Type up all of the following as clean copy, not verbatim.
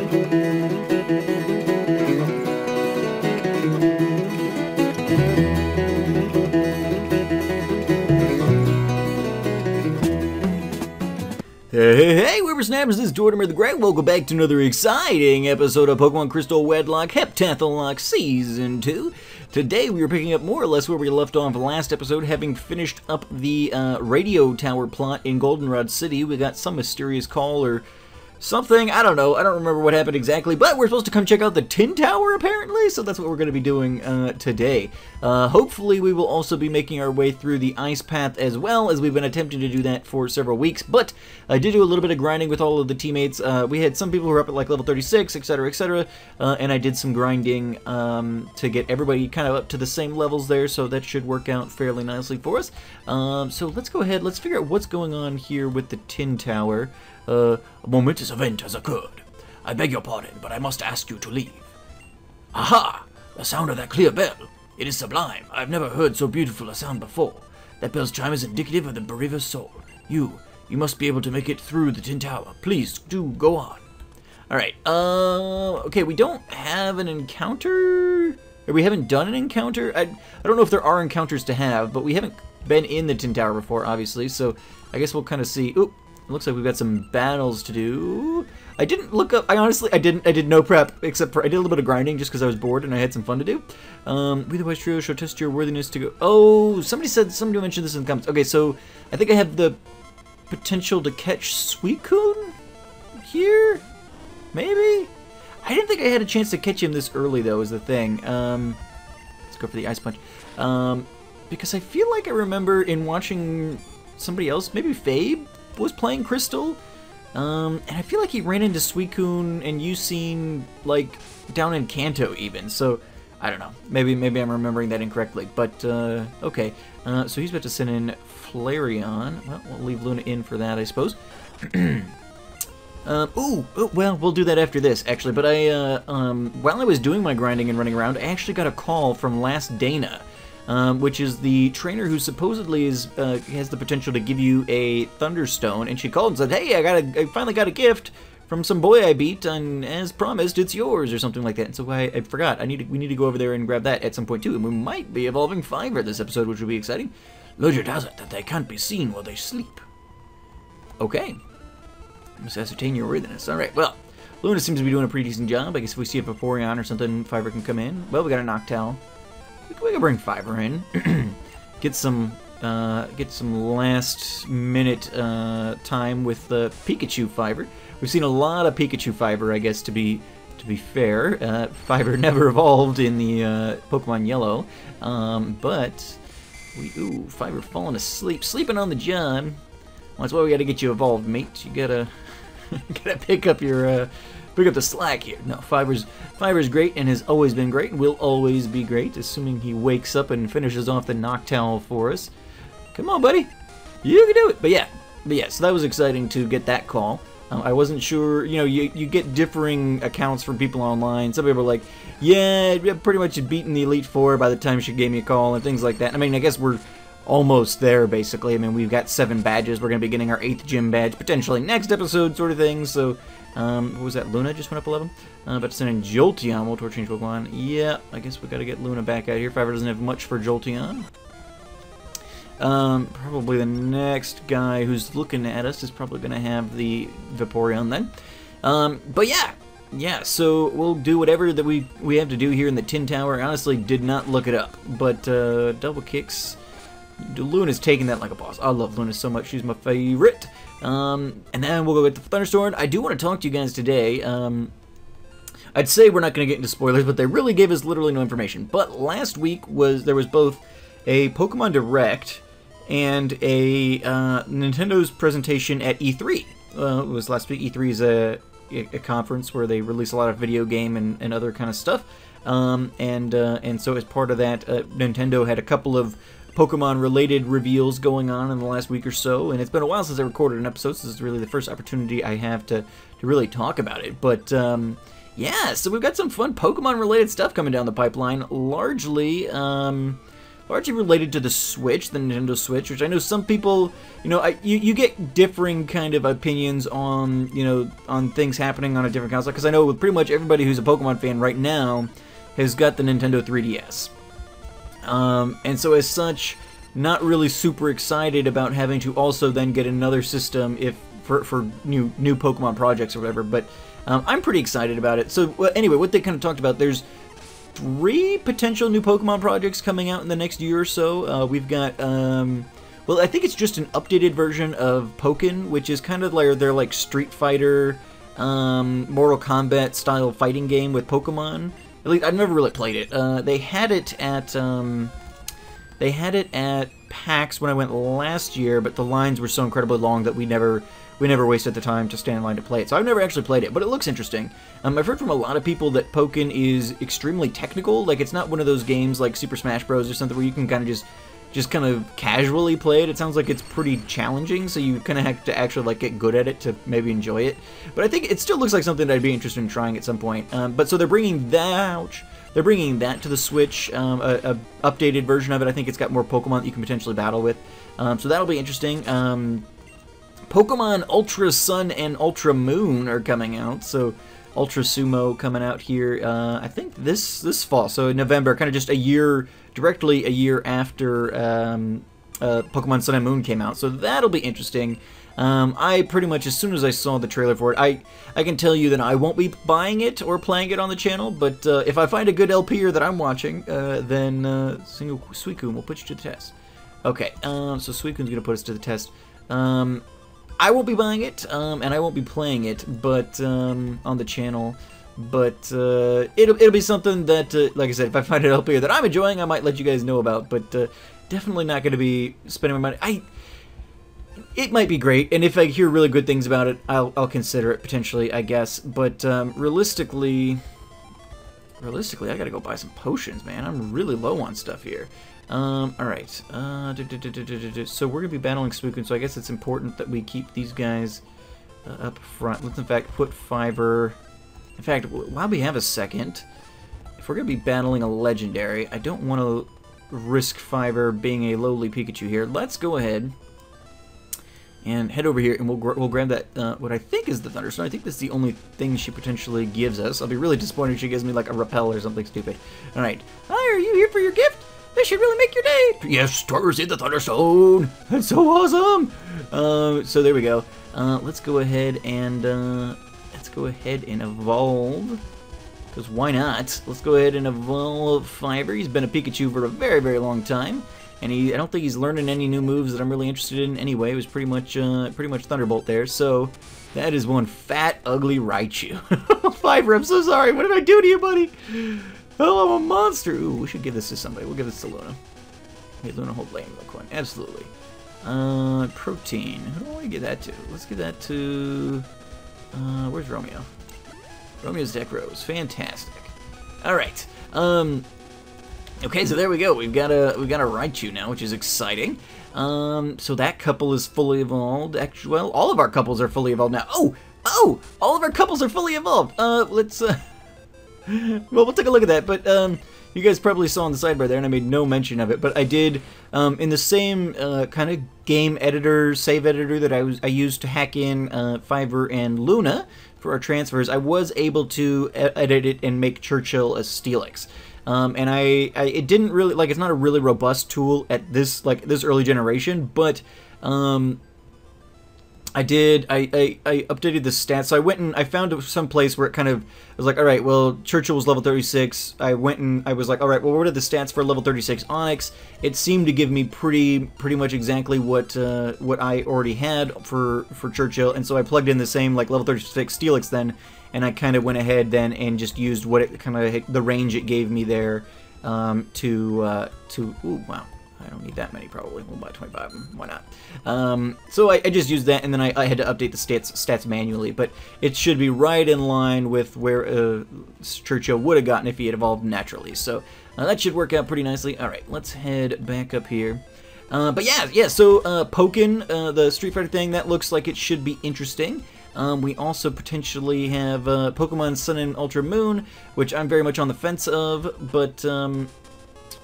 Hey, whippersnappers, this is Tortimer the Great. Welcome back to another exciting episode of Pokemon Crystal Wed'locke, Heptath'locke Season 2. Today we are picking up more or less where we left off last episode, having finished up the radio tower plot in Goldenrod City. We got some mysterious call or something, I don't know, I don't remember what happened exactly, but we're supposed to come check out the Tin Tower apparently, so that's what we're going to be doing today. Hopefully we will also be making our way through the ice path as well, as we've been attempting to do that for several weeks, but I did do a little bit of grinding with all of the teammates. We had some people who were up at like level 36, etc, and I did some grinding to get everybody kind of up to the same levels there, so that should work out fairly nicely for us. So let's go ahead, let's figure out what's going on here with the Tin Tower. A momentous event has occurred. I beg your pardon, but I must ask you to leave. Aha! The sound of that clear bell. It is sublime. I have never heard so beautiful a sound before. That bell's chime is indicative of the bereaver's soul. You must be able to make it through the Tin Tower. Please, do go on. Alright, okay, we don't have an encounter? Or we haven't done an encounter? I don't know if there are encounters to have, but we haven't been in the Tin Tower before, obviously, so I guess we'll kind of see. Oop. It looks like we've got some battles to do. I didn't look up, I did no prep, except for I did a little bit of grinding just because I was bored and I had some fun to do. We the Wise Trio shall test your worthiness to go. Oh, somebody mentioned this in the comments. Okay, so I think I have the potential to catch Suicune here? Maybe? I didn't think I had a chance to catch him this early though, is the thing. Let's go for the Ice Punch. Because I feel like I remember in watching somebody else, maybe Fabe, was playing Crystal, and I feel like he ran into Suicune and Ucine like down in Kanto even, so I don't know, maybe I'm remembering that incorrectly, but okay, so he's about to send in Flareon. Well, we'll leave Luna in for that, I suppose. Well, we'll do that after this, actually, but while I was doing my grinding and running around, I actually got a call from Last Dana, which is the trainer who supposedly has the potential to give you a Thunderstone, and she called and said, "Hey, I finally got a gift from some boy I beat, and as promised, it's yours," or something like that. And so I forgot. We need to go over there and grab that at some point too, and we might be evolving Fiverr this episode, which will be exciting. Legend has it that they can't be seen while they sleep. Okay, must ascertain your worthiness. All right, well, Luna seems to be doing a pretty decent job. I guess if we see a Vaporeon or something, Fiverr can come in. Well, we got a Noctowl. We can bring Fiverr in, get some last minute time with the Pikachu Fiverr. We've seen a lot of Pikachu Fiverr, I guess, to be fair. Fiverr never evolved in the Pokemon Yellow, but Fiverr falling asleep, sleeping on the job. Well, that's why we got to get you evolved, mate. You gotta pick up your pick up the slack here. No, Fiverr's great and has always been great and will always be great, assuming he wakes up and finishes off the Noctowl for us. Come on, buddy. You can do it. But yeah, so that was exciting to get that call. I wasn't sure, you know, you get differing accounts from people online. Some people are like, yeah, pretty much had beaten the Elite Four by the time she gave me a call and things like that. I mean, I guess we're almost there, basically. I mean, we've got 7 badges. We're going to be getting our 8th gym badge potentially next episode, sort of thing. So, what was that? Luna just went up a level? But send in Jolteon. We'll change Pokemon. Yeah, I guess we got to get Luna back out here. Fiverr doesn't have much for Jolteon. Probably the next guy who's looking at us is probably going to have the Vaporeon then. But yeah, so we'll do whatever that we have to do here in the Tin Tower. I honestly did not look it up, but double kicks. Luna's taking that like a boss. I love Luna so much. She's my favorite. And then we'll go get the Thunderstorm. I do want to talk to you guys today. I'd say we're not going to get into spoilers, but they really gave us literally no information. But last week there was both a Pokemon Direct and a Nintendo's presentation at E3. It was last week. E3 is a conference where they release a lot of video game and other kind of stuff. And so as part of that, Nintendo had a couple of Pokemon-related reveals going on in the last week or so, and it's been a while since I recorded an episode, so this is really the first opportunity I have to really talk about it. But yeah, so we've got some fun Pokemon-related stuff coming down the pipeline. Largely largely related to the Switch, the Nintendo Switch, which I know some people, you know, you get differing kind of opinions on, you know, on things happening on a different console, because I know pretty much everybody who's a Pokemon fan right now has got the Nintendo 3DS. And so as such, not really super excited about having to also then get another system for new Pokemon projects or whatever, but I'm pretty excited about it. So well, anyway, what they kind of talked about, there's 3 potential new Pokemon projects coming out in the next year or so. We've got, well, I think it's just an updated version of Pokken, which is kind of like their like Street Fighter, Mortal Kombat style fighting game with Pokemon. At least I've never really played it. They had it at PAX when I went last year, but the lines were so incredibly long that we never wasted the time to stand in line to play it. So I've never actually played it, but it looks interesting. I've heard from a lot of people that Pokken is extremely technical. Like, it's not one of those games like Super Smash Bros. Or something where you can kind of just kind of casually play it. It sounds like it's pretty challenging, so you kind of have to actually like get good at it to maybe enjoy it. But I think it still looks like something that I'd be interested in trying at some point. But so they're bringing that. They're bringing that to the Switch, a updated version of it. I think it's got more Pokemon that you can potentially battle with. So that'll be interesting. Pokemon Ultra Sun and Ultra Moon are coming out, so Ultra Sumo coming out here, I think this fall, so in November, kind of just directly a year after Pokemon Sun and Moon came out, so that'll be interesting. I pretty much, as soon as I saw the trailer for it, I can tell you that I won't be buying it or playing it on the channel, but if I find a good LPer that I'm watching, then Suicune will put you to the test. Okay, so Suicune's going to put us to the test. I won't be buying it, and I won't be playing it, but on the channel. But it'll be something that, like I said, if I find an LPer that I'm enjoying, I might let you guys know about. But definitely not going to be spending my money. It might be great, and if I hear really good things about it, I'll consider it potentially, I guess. But realistically, I gotta go buy some potions, man. I'm really low on stuff here. Alright. So we're gonna be battling Suicune, so I guess it's important that we keep these guys up front. Let's in fact put Fiverr. In fact, while we have a second, if we're gonna be battling a legendary, I don't want to risk Fiverr being a lowly Pikachu here. Let's go ahead and head over here, and we'll grab that, what I think is the Thunderstone. I think that's the only thing she potentially gives us. I'll be really disappointed if she gives me, like, a Repel or something stupid. Alright. Hi, are you here for your gift? This should really make your day! Yes, Tortoise, the Thunderstone! That's so awesome! So there we go. Let's go ahead and evolve. Because why not? Let's go ahead and evolve Fiverr. He's been a Pikachu for a very, very long time. And I don't think he's learning any new moves that I'm really interested in anyway. It was pretty much Thunderbolt there. So that is one fat, ugly Raichu. Fiverr, I'm so sorry. What did I do to you, buddy? Oh, I'm a monster. Ooh, we should give this to somebody. We'll give this to Luna. Hey, Luna, hold Lane real quick. Absolutely. Protein. Who do I want to give that to? Let's give that to... where's Romeo? Romeo's Deck Rose. Fantastic. All right. Okay, so there we go. We've got a Raichu now, which is exciting. So that couple is fully evolved. Actually, well, all of our couples are fully evolved now. Oh, all of our couples are fully evolved. Let's well, we'll take a look at that. But you guys probably saw on the sidebar there, and I made no mention of it. But I did in the same kind of game editor, save editor that I used to hack in Fiverr and Luna for our transfers. I was able to edit it and make Churchill a Steelix. And it didn't really, like, it's not a really robust tool at this, like, this early generation, but, I updated the stats. So I went and I found some place where it kind of was like, all right, well, Churchill was level 36. I went and I was like, all right, well, what are the stats for level 36 Onix? It seemed to give me pretty much exactly what I already had for Churchill, and so I plugged in the same, like, level 36 Steelix then. And I kind of went ahead then and just used what it kind of the range it gave me there ooh, wow, I don't need that many probably. We'll buy 25. Why not? So I just used that, and then I had to update the stats manually. But it should be right in line with where Churchill would have gotten if he had evolved naturally. So that should work out pretty nicely. All right, let's head back up here. But yeah. So Pokken, the Street Fighter thing, that looks like it should be interesting. We also potentially have Pokemon Sun and Ultra Moon, which I'm very much on the fence of, but,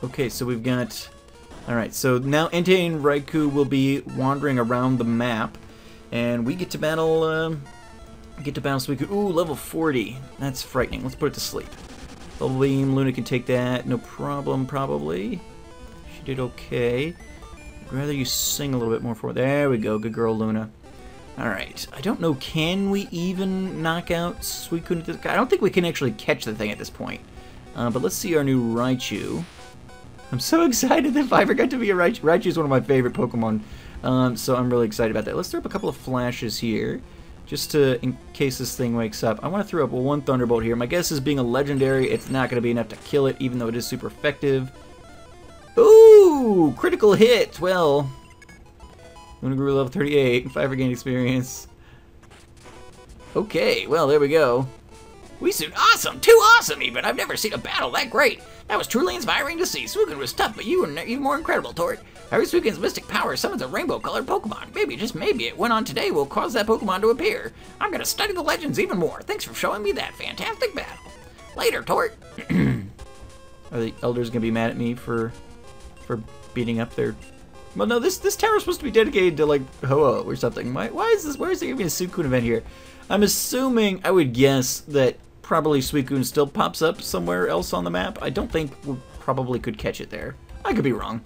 okay, so we've got Alright, so now Entei and Raikou will be wandering around the map, and we get to battle, Suicune. Ooh, level 40. That's frightening. Let's put it to sleep. Bubble Beam, Luna can take that, no problem, probably. She did okay. I'd rather you sing a little bit more for it. There we go, good girl, Luna. Alright, I don't know, can we even knock out Suicune? I don't think we can actually catch the thing at this point. But let's see our new Raichu. I'm so excited that Fiverr got to be a Raichu. Raichu is one of my favorite Pokemon, so I'm really excited about that. Let's throw up a couple of flashes here, just to, in case this thing wakes up. I want to throw up one Thunderbolt here. My guess is being a legendary, it's not going to be enough to kill it, even though it is super effective. Ooh, critical hit. Well, Luna grew level 38, Fiverr gained experience. Okay, well, there we go. Suicune, awesome! Too awesome, even! I've never seen a battle that great! That was truly inspiring to see. Suicune was tough, but you were even more incredible, Tort. I heard Suicune's mystic power summons a rainbow-colored Pokemon. Maybe, just maybe, it went on today will cause that Pokemon to appear. I'm gonna study the legends even more. Thanks for showing me that fantastic battle. Later, Tort. Are the elders gonna be mad at me for beating up their... Well, no, this tower is supposed to be dedicated to, like, Ho-Oh or something. Why is this... Why is there gonna be a Suicune event here? I'm assuming, I would guess, that probably Suicune still pops up somewhere else on the map. I don't think we probably could catch it there. I could be wrong.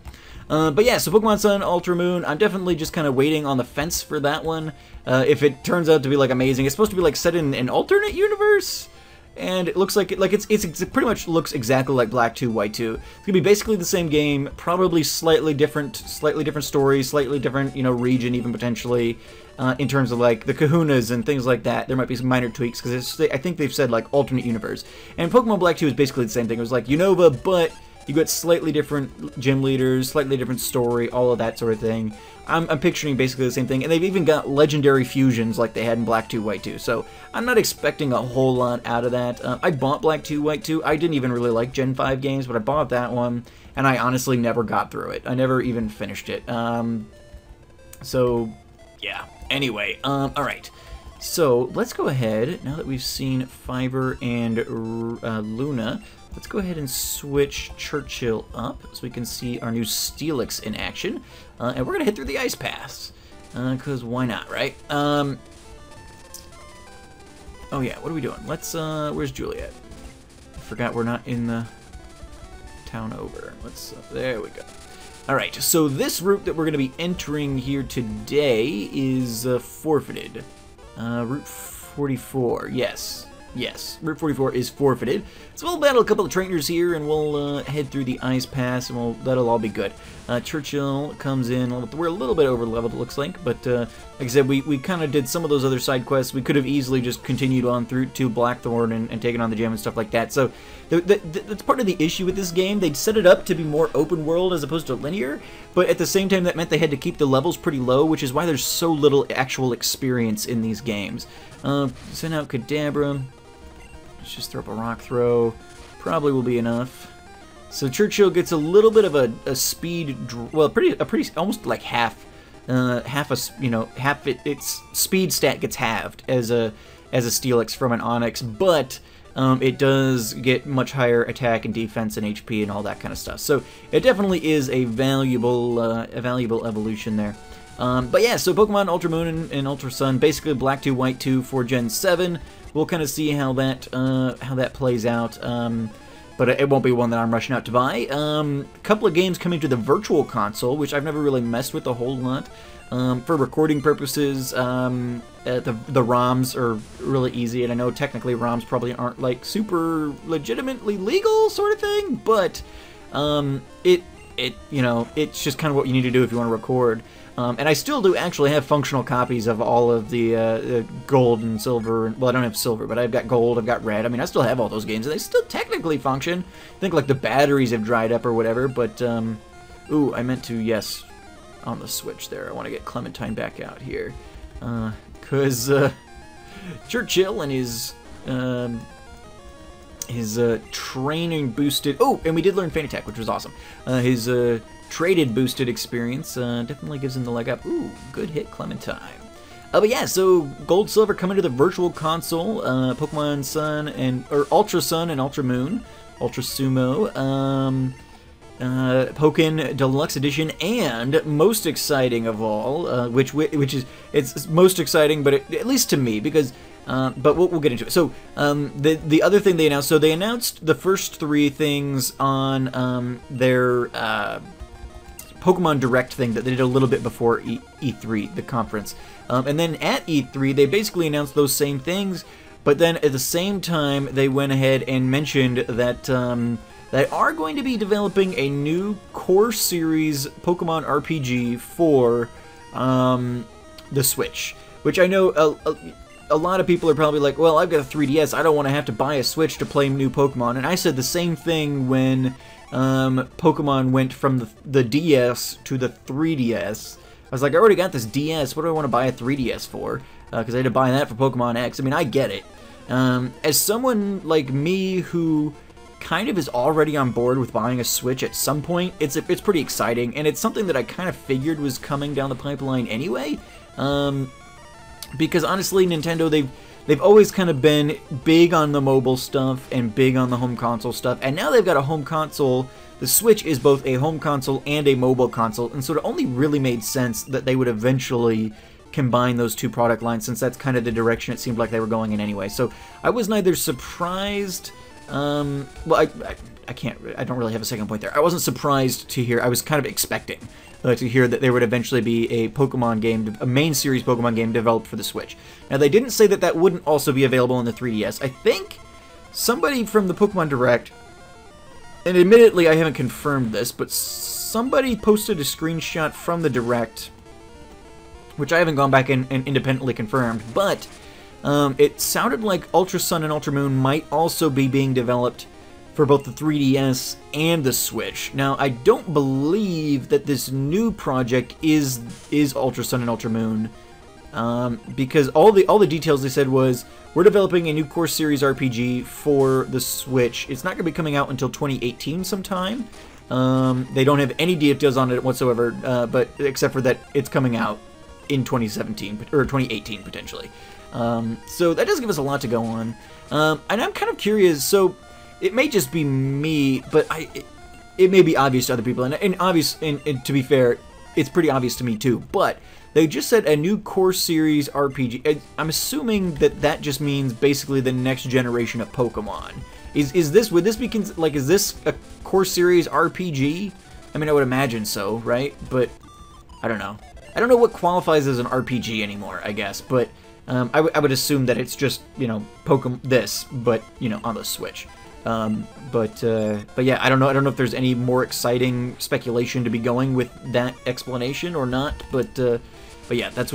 But yeah, so Pokemon Sun, Ultra Moon, I'm definitely just kind of waiting on the fence for that one. If it turns out to be, like, amazing. It's supposed to be, like, set in an alternate universe, and it looks like it pretty much looks exactly like Black 2, White 2. It's gonna be basically the same game, probably slightly different story, slightly different, you know, region even potentially. In terms of, like, the kahunas and things like that. There might be some minor tweaks, because I think they've said, like, alternate universe. And Pokemon Black 2 is basically the same thing. It was like Unova, but you got slightly different gym leaders, slightly different story, all of that sort of thing. I'm picturing basically the same thing. And they've even got legendary fusions like they had in Black 2, White 2. So I'm not expecting a whole lot out of that. I bought Black 2, White 2. I didn't even really like Gen 5 games, but I bought that one. And I honestly never got through it. I never even finished it. So, yeah. Anyway, alright, so let's go ahead, now that we've seen Fiverr and Luna, let's go ahead and switch Churchill up so we can see our new Steelix in action, and we're going to hit through the Ice Pass, because why not, right? Oh yeah, what are we doing? Let's, where's Juliet? I forgot we're not in the town over. Let's, there we go. Alright, so this route that we're going to be entering here today is forfeited. Route 44, yes. Yes, Route 44 is forfeited. So we'll battle a couple of trainers here, and we'll head through the Ice Pass, and that'll all be good. Churchill comes in, we're a little bit over leveled, it looks like, but like I said, we kind of did some of those other side quests. We could have easily just continued on through to Blackthorn and taken on the gym and stuff like that. So that's part of the issue with this game. They'd set it up to be more open world as opposed to linear, but at the same time that meant they had to keep the levels pretty low, which is why there's so little actual experience in these games. Send out Kadabra. Let's just throw up a rock throw. Probably will be enough. So Churchill gets a little bit of a speed, well, a pretty almost like half its speed stat gets halved as a Steelix from an Onix, but it does get much higher attack and defense and HP and all that kind of stuff. So it definitely is a valuable evolution there. But yeah, so Pokemon Ultra Moon and Ultra Sun, basically Black 2, White 2 for Gen 7. We'll kind of see how that plays out. But it won't be one that I'm rushing out to buy. A couple of games coming to the Virtual Console, which I've never really messed with a whole lot. For recording purposes, the ROMs are really easy, and I know technically ROMs probably aren't like super legitimately legal sort of thing, but it's just kind of what you need to do if you want to record. And I still do actually have functional copies of all of the gold and silver. Well, I don't have silver, but I've got gold, I've got red. I mean, I still have all those games, and they still technically function. I think, like, the batteries have dried up or whatever, but, ooh, I meant to, yes, on the Switch there. I want to get Clementine back out here. Because, Churchill and his training boosted... Oh, and we did learn Feint Attack, which was awesome. His traded boosted experience definitely gives him the leg up. Ooh, good hit, Clementine. But yeah, so Gold, Silver coming to the Virtual Console. Pokemon Sun or Ultra Sun and Ultra Moon. Ultra Sumo. Pokken Deluxe Edition, and most exciting of all, which is it's most exciting, but at least to me, because but we'll get into it. So the other thing they announced, so they announced the first 3 things on their Pokemon Direct thing that they did a little bit before E3, the conference, and then at E3 they basically announced those same things, but then at the same time they went ahead and mentioned that they are going to be developing a new core series Pokemon RPG for the Switch, which I know a lot of people are probably like, well, I've got a 3DS, I don't want to have to buy a Switch to play new Pokemon, and I said the same thing when Pokemon went from the DS to the 3DS. I was like, I already got this DS, what do I want to buy a 3DS for? Because I had to buy that for Pokemon X. I mean, I get it. As someone like me who kind of is already on board with buying a Switch at some point, it's pretty exciting, and it's something that I kind of figured was coming down the pipeline anyway, because honestly, Nintendo, they've always kind of been big on the mobile stuff and big on the home console stuff, and now they've got a home console. The Switch is both a home console and a mobile console, and so it only really made sense that they would eventually combine those 2 product lines, since that's kind of the direction it seemed like they were going in anyway. So I was neither surprised, well, I don't really have a second point there. I wasn't surprised to hear, I was kind of expecting to hear that there would eventually be a Pokemon game, a main series Pokemon game developed for the Switch. Now, they didn't say that that wouldn't also be available on the 3DS. I think somebody from the Pokemon Direct, and admittedly I haven't confirmed this, but somebody posted a screenshot from the Direct, which I haven't gone back and independently confirmed, but it sounded like Ultra Sun and Ultra Moon might also be being developed for both the 3DS and the Switch. Now, I don't believe that this new project is Ultra Sun and Ultra Moon, because all the details they said was, we're developing a new core series RPG for the Switch. It's not going to be coming out until 2018 sometime. They don't have any details on it whatsoever, but except for that it's coming out in 2017 or 2018 potentially. So that does give us a lot to go on, and I'm kind of curious. So it may just be me, but it may be obvious to other people, and to be fair, it's pretty obvious to me too. But they just said a new core series RPG. I'm assuming that just means basically the next generation of Pokemon. Would this be like, is this a core series RPG? I mean, I would imagine so, right? But I don't know. I don't know what qualifies as an RPG anymore, I guess, but I would assume that it's just, you know, Pokemon this, but, you know, on the Switch. But yeah, I don't know if there's any more exciting speculation to be going with that explanation or not, but yeah, that's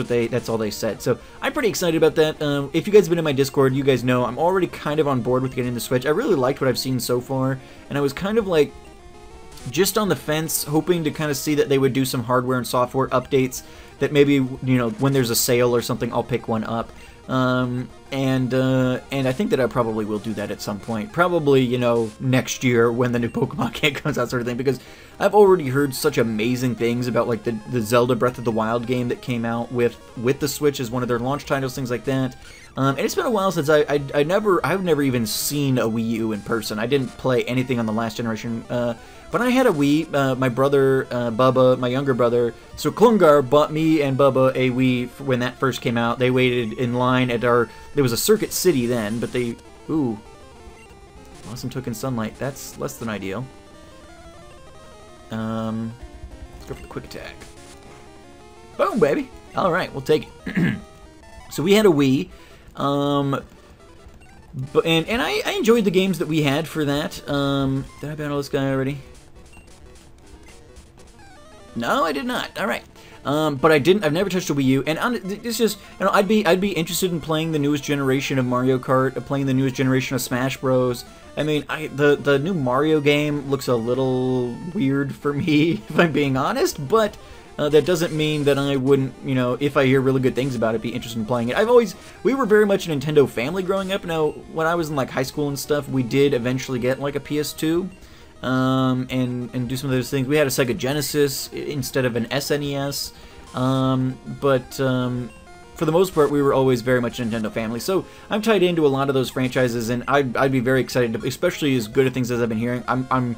all they said. So I'm pretty excited about that. If you guys have been in my Discord, you guys know I'm already kind of on board with getting the Switch. I really liked what I've seen so far, and I was kind of like just on the fence, hoping to kind of see that they would do some hardware and software updates, that maybe, you know, when there's a sale or something, I'll pick one up. And I think that I probably will do that at some point. Probably, you know, next year when the new Pokemon game comes out, sort of thing, because I've already heard such amazing things about, like, the Zelda Breath of the Wild game that came out with the Switch as one of their launch titles, things like that. And it's been a while since I've never even seen a Wii U in person. I didn't play anything on the last generation. But I had a Wii. My brother, Bubba, my younger brother, so Klungar bought me and Bubba a Wii when that first came out. They waited in line at there was a Circuit City then, but ooh, awesome token sunlight. That's less than ideal. Let's go for the quick attack. Boom, baby. All right, we'll take it. So we had a Wii. But I enjoyed the games that we had for that. Did I battle this guy already? No, I did not. All right. But I've never touched a Wii U, and it's just, you know, I'd be interested in playing the newest generation of Mario Kart, playing the newest generation of Smash Bros. I mean, the new Mario game looks a little weird for me, if I'm being honest, but that doesn't mean that I wouldn't, you know, if I hear really good things about it, be interested in playing it. We were very much a Nintendo family growing up. Now, when I was in, like, high school and stuff, we did eventually get, like, a PS2, and do some of those things. We had a Sega Genesis instead of an SNES, but for the most part, we were always very much Nintendo family. So I'm tied into a lot of those franchises, and I'd be very excited to, especially as good of things as I've been hearing. I'm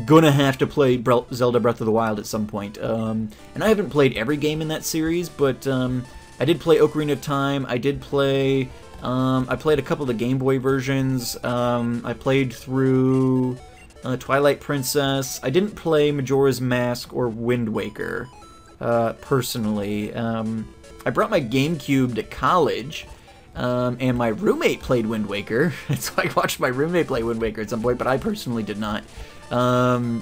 gonna have to play Zelda Breath of the Wild at some point. And I haven't played every game in that series, but I did play Ocarina of Time. I did play. I played a couple of the Game Boy versions. I played through Twilight Princess. I didn't play Majora's Mask or Wind Waker, personally. I brought my GameCube to college, and my roommate played Wind Waker, so I watched my roommate play Wind Waker at some point, but I personally did not. Yeah,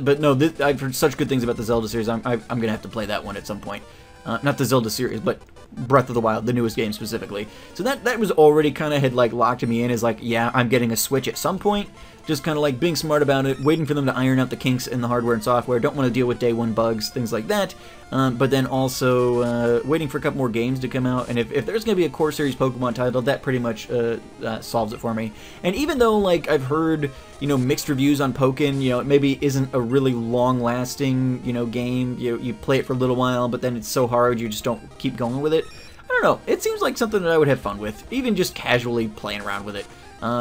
but no, I've heard such good things about the Zelda series. I'm gonna have to play that one at some point. Not the Zelda series, but Breath of the Wild, the newest game specifically. So that was already kind of had like locked me in as like, yeah, I'm getting a Switch at some point. Just kind of like being smart about it, waiting for them to iron out the kinks in the hardware and software. Don't want to deal with day one bugs, things like that. But then also waiting for a couple more games to come out. And if there's going to be a core series Pokemon title, that pretty much solves it for me. And even though like I've heard, you know, mixed reviews on Pokken, you know, it maybe isn't a really long-lasting, you know, game. You play it for a little while, but then it's so hard you just don't keep going with it. I don't know. It seems like something that I would have fun with, even just casually playing around with it.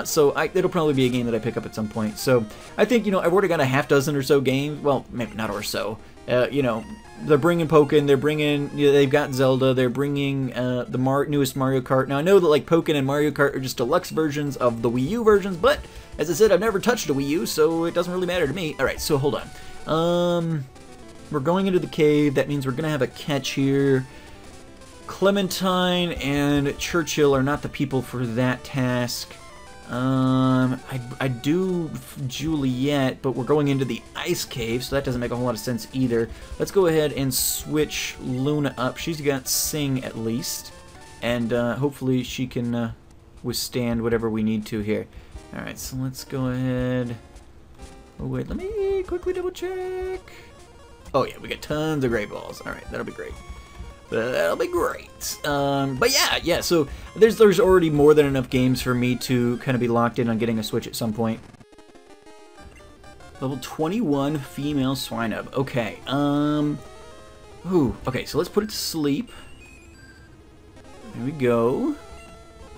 So it'll probably be a game that I pick up at some point. So I think, you know, I've already got a half dozen or so games. Well, maybe not or so. You know, they're bringing Pokken, they're bringing, you know, they've got Zelda, they're bringing the newest Mario Kart. Now I know that like Pokken and Mario Kart are just deluxe versions of the Wii U versions, but as I said, I've never touched a Wii U, so it doesn't really matter to me. All right, so hold on. We're going into the cave. That means we're gonna have a catch here. Clementine and Churchill are not the people for that task. I do Juliet, but we're going into the ice cave, so that doesn't make a whole lot of sense either. Let's go ahead and switch Luna up. She's got Sing at least, and hopefully she can withstand whatever we need to here. Alright, so let's go ahead. Oh wait, let me quickly double check. Oh yeah, we got tons of Great Balls. Alright, that'll be great. That'll be great. But yeah, so there's already more than enough games for me to kind of be locked in on getting a Switch at some point. Level 21 female Swinub. Okay, okay, so let's put it to sleep. There we go.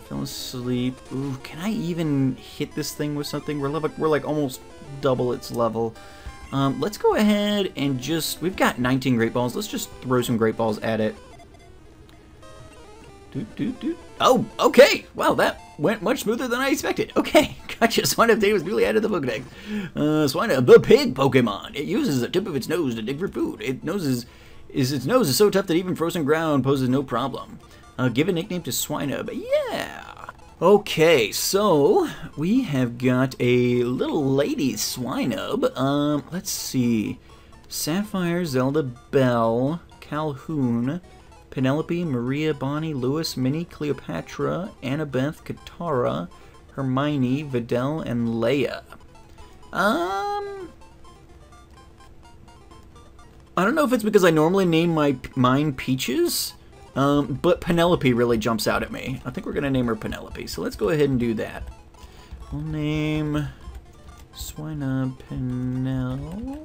Fell asleep. Ooh, can I even hit this thing with something? We're like almost double its level. Let's go ahead and just... We've got 19 Great Balls. Let's just throw some Great Balls at it. Oh, okay. Wow, that went much smoother than I expected. Okay, gotcha. Swinub was newly added to the Pokedex. Swinub, the pig Pokemon. It uses the tip of its nose to dig for food. Its nose is so tough that even frozen ground poses no problem. Give a nickname to Swinub. Yeah. Okay, so we have got a little lady Swinub. Let's see. Sapphire, Zelda, Belle, Calhoun, Penelope, Maria, Bonnie, Lewis, Minnie, Cleopatra, Annabeth, Katara, Hermione, Videl, and Leia. I don't know if it's because I normally name mine Peaches. But Penelope really jumps out at me. I think we're going to name her Penelope, so let's go ahead and do that. We'll name Swinub Penel.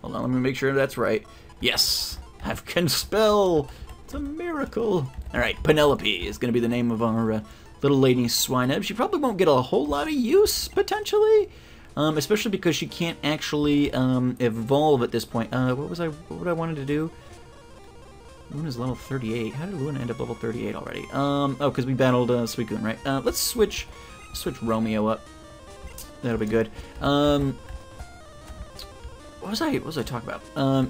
Hold on, let me make sure that's right. Yes, I can spell. It's a miracle. All right, Penelope is going to be the name of our little lady Swinub. She probably won't get a whole lot of use, potentially. Especially because she can't actually evolve at this point. What I wanted to do? Luna's level 38. How did Luna end up level 38 already? Oh, because we battled Suicune, right? Let's switch Romeo up. That'll be good. What was I talking about?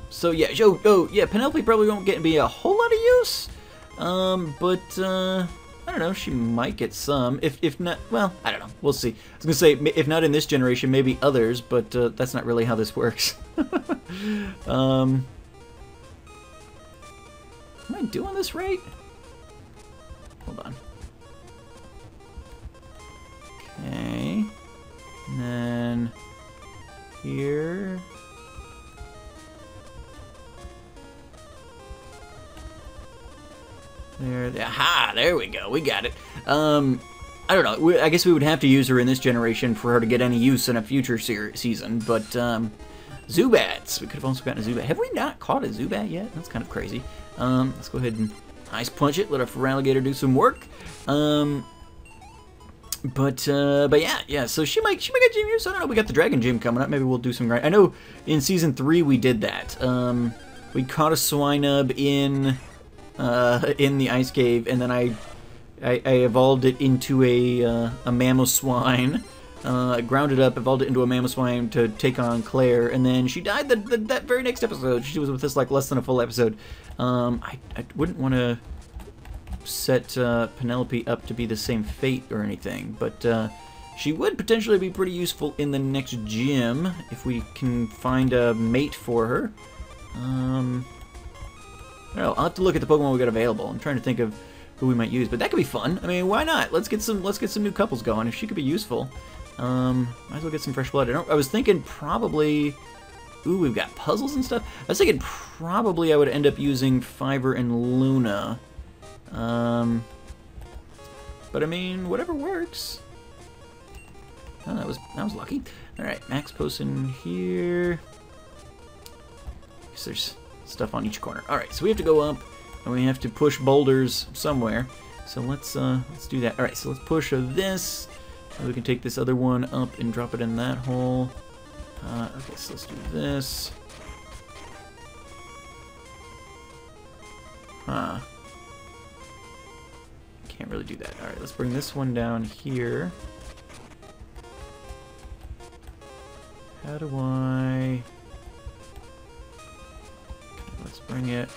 So yeah, yeah, Penelope probably won't be a whole lot of use. But I don't know, she might get some. If not, well, I don't know. We'll see. I was gonna say, if not in this generation, maybe others, but that's not really how this works. Am I doing this right? Hold on. Okay. And then here. There. Aha! There we go. We got it. I don't know. I guess we would have to use her in this generation for her to get any use in a future season, but Zubats. We could have also gotten a Zubat. Have we not caught a Zubat yet? That's kind of crazy. Let's go ahead and Ice Punch it. Let our Feraligatr do some work. But yeah. So she might get gym use. I don't know. We got the Dragon Gym coming up. Maybe we'll do some grind. I know in Season 3 we did that. We caught a Swinub in the Ice Cave, and then I evolved it into a Mamoswine. Ground it up, evolved it into a Mamoswine to take on Claire, and then she died that very next episode. She was with us like less than a full episode. I wouldn't want to set Penelope up to be the same fate or anything, but she would potentially be pretty useful in the next gym if we can find a mate for her. I don't know, I'll have to look at the Pokemon we got available. I'm trying to think of who we might use, but that could be fun. I mean, why not? Let's get some new couples going. If she could be useful, might as well get some fresh blood. I was thinking probably, ooh, we've got puzzles and stuff. I was thinking probably I would end up using Fiverr and Luna. But I mean, whatever works. Oh, that was lucky. All right, Max Potion here. There's stuff on each corner. All right, so we have to go up, and we have to push boulders somewhere. So let's do that. All right, so let's push this. And we can take this other one up and drop it in that hole. Okay, so let's do this. Huh. Can't really do that. All right, let's bring this one down here. How do I... Let's bring it.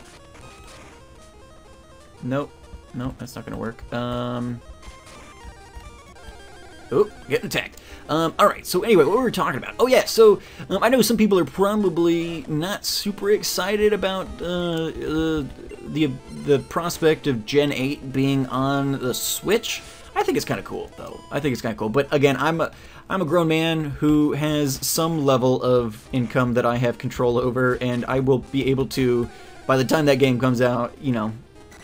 Nope, that's not gonna work. Oh, getting attacked. Alright, so anyway, what were we talking about? Oh yeah, so I know some people are probably not super excited about the prospect of Gen 8 being on the Switch. I think it's kind of cool, though. I think it's kind of cool. But again, I'm a grown man who has some level of income that I have control over, and I will be able to, by the time that game comes out, you know,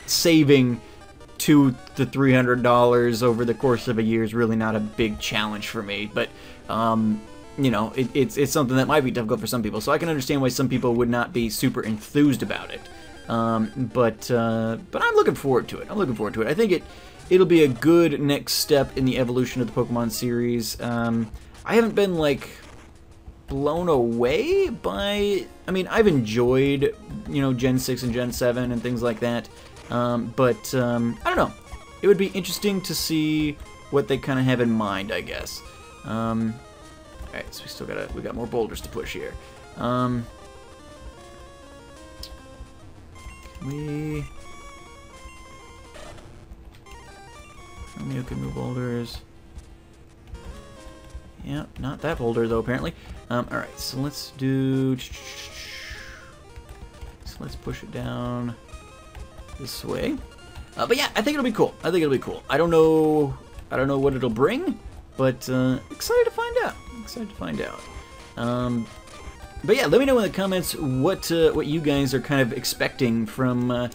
saving $200 to $300 over the course of a year is really not a big challenge for me. But you know, it's something that might be difficult for some people, so I can understand why some people would not be super enthused about it. But I'm looking forward to it. I think it'll be a good next step in the evolution of the Pokemon series. I haven't been like blown away by. I mean, I've enjoyed, you know, Gen 6 and Gen 7 and things like that. But I don't know. It would be interesting to see what they kind of have in mind, I guess. Alright, so we got more boulders to push here. Romeo can move boulders. Yeah, not that boulder though, apparently. Alright, so let's do... So let's push it down this way. But yeah, I think it'll be cool. I don't know what it'll bring, but excited to find out. But yeah, let me know in the comments what you guys are kind of expecting from a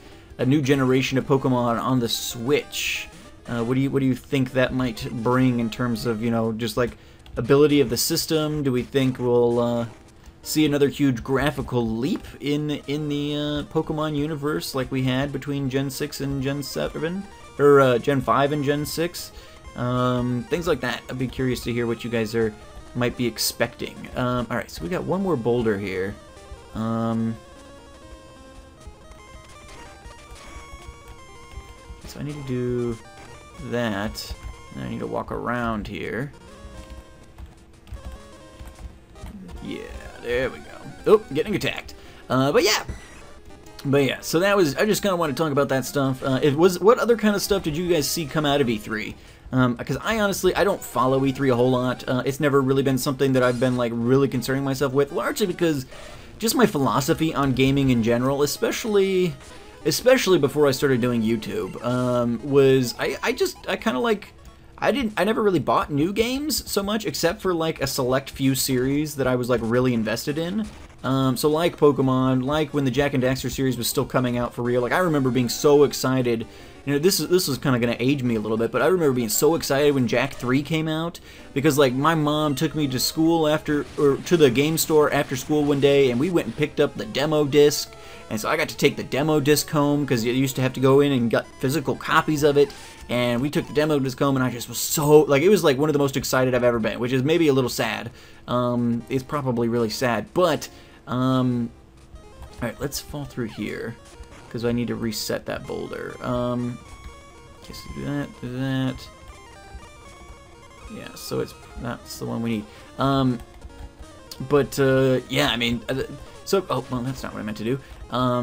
new generation of Pokemon on the Switch. What do you think that might bring in terms of, you know, just like ability of the system? Do we think we'll see another huge graphical leap in the Pokemon universe like we had between Gen 6 and Gen 7, or Gen 5 and Gen 6? Things like that. I'd be curious to hear what you guys might be expecting. Alright, so we got one more boulder here. So I need to do that, and I need to walk around here. Yeah, there we go. Oh, getting attacked. But yeah, so that was, I just kind of want to talk about that stuff. What other kind of stuff did you guys see come out of E3? Because I honestly don't follow E3 a whole lot. It's never really been something that I've been like really concerning myself with, largely because just my philosophy on gaming in general, especially before I started doing YouTube, was I kind of like, I never really bought new games so much, except for like a select few series that I was like really invested in. So like Pokemon, like when the Jak and Daxter series was still coming out for real. Like I remember being so excited you know, this is kind of going to age me a little bit, but I remember being so excited when Jak 3 came out, because like my mom took me to school to the game store after school one day, and we went and picked up the demo disc, and so I got to take the demo disc home, because you used to have to go in and get physical copies of it, and we took the demo disc home, and I just was so, like, it was like one of the most excited I've ever been, which is maybe a little sad. It's probably really sad, but, alright, let's fall through here, because I need to reset that boulder. Okay, so do that. Yeah, so that's the one we need. Yeah, I mean, oh, well, that's not what I meant to do.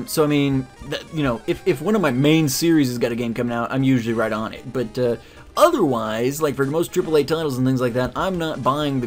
So I mean, you know, if one of my main series has got a game coming out, I'm usually right on it. But otherwise, like for most AAA titles and things like that, I'm not buying the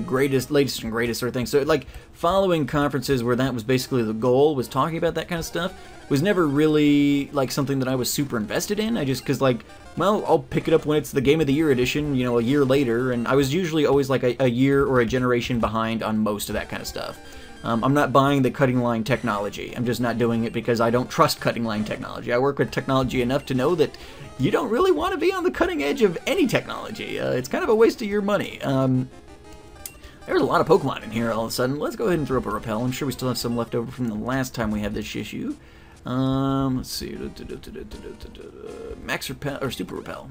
latest and greatest sort of thing. So like following conferences where that was basically the goal, was talking about that kind of stuff, was never really like something that I was super invested in. I just, cause like, well, I'll pick it up when it's the Game of the Year edition, you know, a year later, and I was usually always like a year or a generation behind on most of that kind of stuff. I'm not buying the cutting line technology. I'm just not doing it because I don't trust cutting line technology. I work with technology enough to know that you don't really want to be on the cutting edge of any technology. It's kind of a waste of your money. There's a lot of Pokemon in here all of a sudden. Let's go ahead and throw up a repel. I'm sure we still have some left over from the last time we had this issue. Let's see. Max Repel, or Super Repel.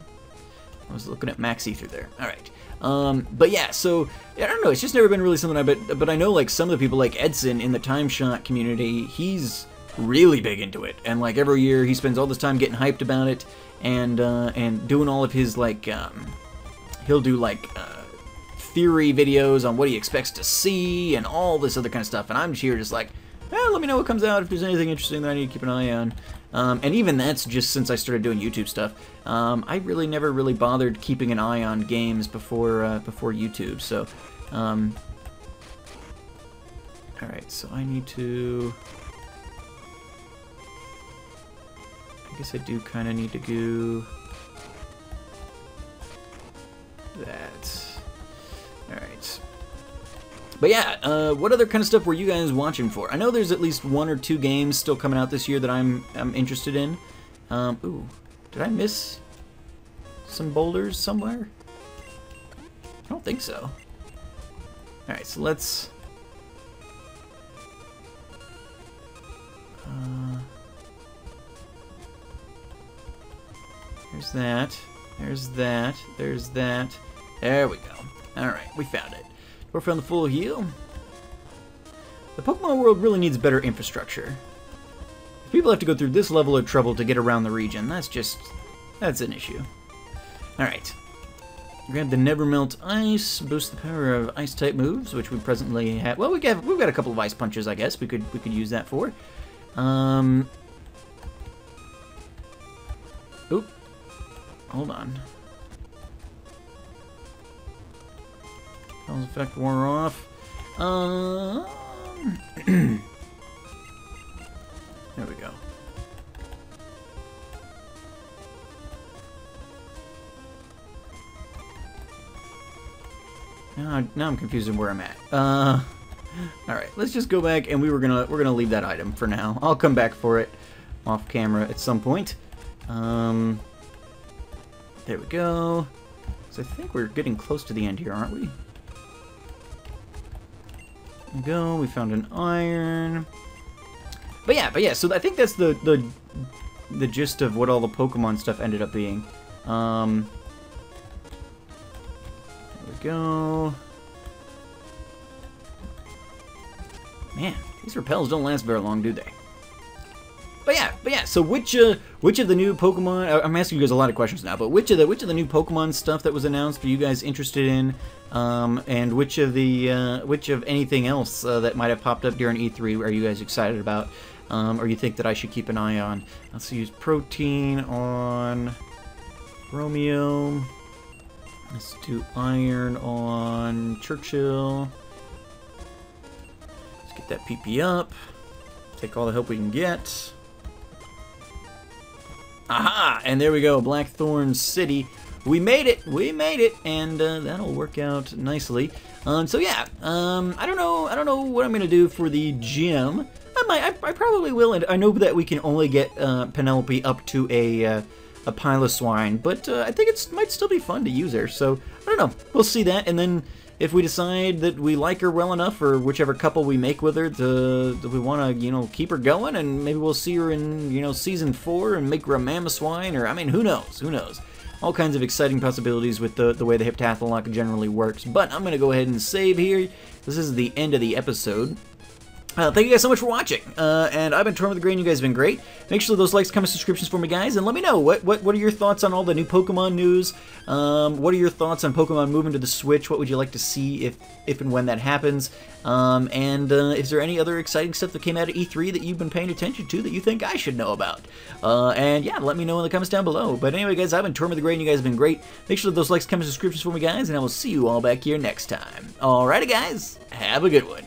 I was looking at Maxi through there. Alright. But yeah, so, I don't know, it's just never been really something but I know like some of the people like Edson in the Time Shot community, he's really big into it. And like every year he spends all this time getting hyped about it and doing all of his like, he'll do like, theory videos on what he expects to see and all this other kind of stuff. And I'm here just like, let me know what comes out if there's anything interesting that I need to keep an eye on. And even that's just since I started doing YouTube stuff. I really never really bothered keeping an eye on games before YouTube. So, alright, so I need to... I guess I do kind of need to do that. Alright. But yeah, what other kind of stuff were you guys watching for? I know there's at least 1 or 2 games still coming out this year that I'm interested in. Ooh, did I miss some boulders somewhere? I don't think so. Alright, so let's... there's that. There's that. There's that. There we go. Alright, we found it. We're from the full heal. The Pokemon world really needs better infrastructure. If people have to go through this level of trouble to get around the region, that's an issue. Alright. Grab the Never Melt Ice, boost the power of Ice-type moves, which we presently have. Well, we've got a couple of Ice Punches, I guess. We could use that for. Oop. Hold on. Repel's effect wore off. There we go. Now I'm confused on where I'm at. All right, let's just go back, and we're gonna leave that item for now. I'll come back for it off camera at some point. There we go. So I think we're getting close to the end here, aren't we? There we go. We found an iron. But yeah. So I think that's the gist of what all the Pokemon stuff ended up being. There we go. Man, these repels don't last very long, do they? But yeah. So which of the new Pokemon? I'm asking you guys a lot of questions now. But which of the new Pokemon stuff that was announced are you guys interested in? And which of anything else that might have popped up during E3 are you guys excited about? Or you think that I should keep an eye on? Let's use Protein on Romeo. Let's do Iron on Churchill. Let's get that PP up. Take all the help we can get. Aha! And there we go, Blackthorn City. We made it! We made it! And that'll work out nicely. So yeah, I don't know what I'm gonna do for the gym. I probably will, and I know that we can only get Penelope up to a a Piloswine, but I think it might still be fun to use her, so I don't know. We'll see that, and then if we decide that we like her well enough, or whichever couple we make with her, that we want to, you know, keep her going, and maybe we'll see her in, you know, Season 4 and make her a Mamoswine, or, I mean, who knows? Who knows? All kinds of exciting possibilities with the way the Heptath'locke generally works. But I'm going to go ahead and save here. This is the end of the episode. Thank you guys so much for watching, and I've been Tortimer the Gray, and you guys have been great. Make sure those likes, comments, subscriptions for me, guys, and let me know, what are your thoughts on all the new Pokemon news? What are your thoughts on Pokemon moving to the Switch? What would you like to see if and when that happens? Is there any other exciting stuff that came out of E3 that you've been paying attention to that you think I should know about? And yeah, let me know in the comments down below. But anyway, guys, I've been Tortimer the Gray, and you guys have been great. Make sure those likes, comments, subscriptions for me, guys, and I will see you all back here next time. Alrighty, guys, have a good one.